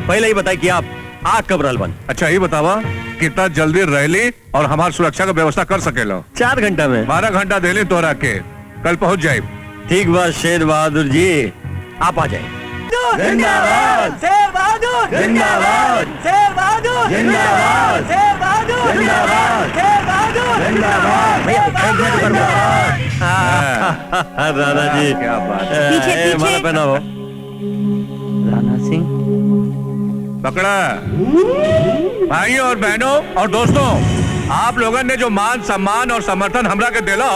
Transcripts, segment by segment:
पहले ही बताए कि आप आग कब रहल बन। अच्छा ये बतावा कितना जल्दी रैली और हमारी सुरक्षा का व्यवस्था कर सकेलो? 4 घंटा में। 12 घंटा देली तोरा के, कल पहुंच जाए। ठीक बात शेर बहादुर जी, आप आ जाए। जिंदाबाद शेर बहादुर, जिंदाबाद शेर बहादुर, जिंदाबाद शेर बहादुर, जिंदाबाद शेर बहादुर, जिंदाबाद। राणा जी क्या बात है। पीछे, पीछे। माला पहनाओ। राणा सिंह, पकड़ा। भाइयों और बहनों और दोस्तों, आप लोगों ने जो मान सम्मान और समर्थन हमरा के दिला,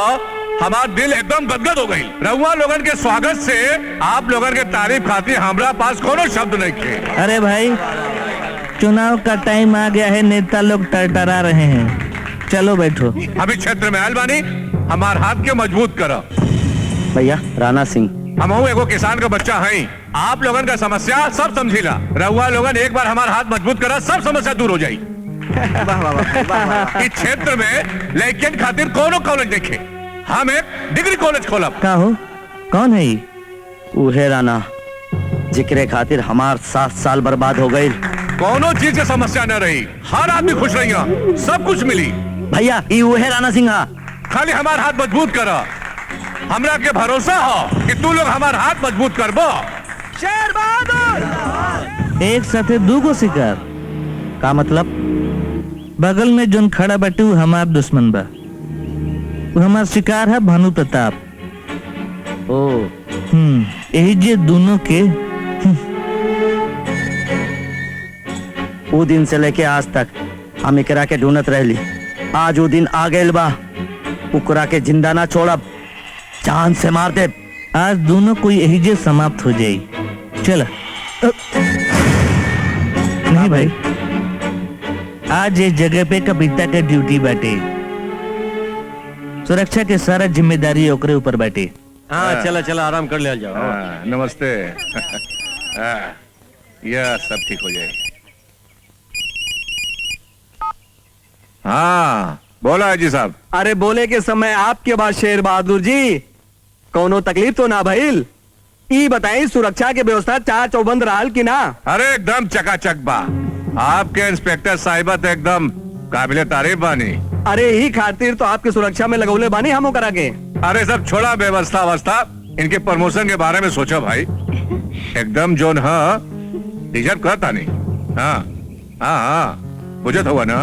हमारा दिल एकदम गदगद हो गई। रउआ लोगन के स्वागत से आप लोगन के तारीफ खातिर हमरा पास कोनो शब्द नहीं थे। अरे भाई, चुनाव का टाइम आ गया है, नेता लोग टरटरा रहे हैं, चलो बैठो। अभी क्षेत्र में आयल बानी, हमार हाथ के मजबूत करो। भैया राणा सिंह, हम एगो किसान का बच्चा है, आप लोगन का समस्या सब समझीला। रउआ लोगन एक बार हमारा हाथ मजबूत करा, सब समस्या दूर हो जाये। इस क्षेत्र में लड़कियन खातिर कोनो कॉलेज देखे, हम एक डिग्री कॉलेज खोलब। का हो, कौन है ये? उहे राणा जिक्रे खातिर हमार 7 साल बर्बाद हो गई। कोनो चीज की समस्या न रही, हर आदमी खुश रही, सब कुछ मिली। भैया ये उहे राणा सिंह, खाली हमार हाथ मजबूत करा। हमरा के भरोसा हो कि तू लोग हमार हाथ मजबूत करबो। शेर बहादुर। एक साथे 2 गो शिकार का मतलब? बगल में जोन खड़ा बाटे वो हमार दुश्मन बा, वो हमार शिकार है भानु प्रताप। ओ यही जे दोनों के वो दिन से लेके आज तक हम एकरा के ढूंढत रहली। आज वो दिन आ गइल बा, उकरा के जिंदा ना छोड़ब, जान से मार दे। आज दोनों को यही जे समाप्त हो जाई। चल। नहीं भाई, आज इस जगह पे कविता के ड्यूटी बाटे, सुरक्षा के सारा जिम्मेदारी ओकरे ऊपर बाटे। हाँ चला चला, आराम कर ले जाओ। नमस्ते। यह सब ठीक हो जाए। हाँ बोला है जी साहब। अरे बोले के समय आपके बाद शेर बहादुर जी, कोनो तकलीफ तो ना भइल? ई बताई सुरक्षा के व्यवस्था चार चौबंद रहल की ना? अरे एकदम चकाचक बा। आपके इंस्पेक्टर साहिबा तो एकदम काबिले तारीफ बानी। अरे ही खातिर तो आपकी सुरक्षा में लगौले बानी हम करा के। अरे सब छोड़ा व्यवस्था अवस्था, इनके प्रमोशन के बारे में सोचो भाई। एकदम जोन हाँ डिजर्व करता नहीं। हाँ हाँ हाँ, बुझत हुआ ना।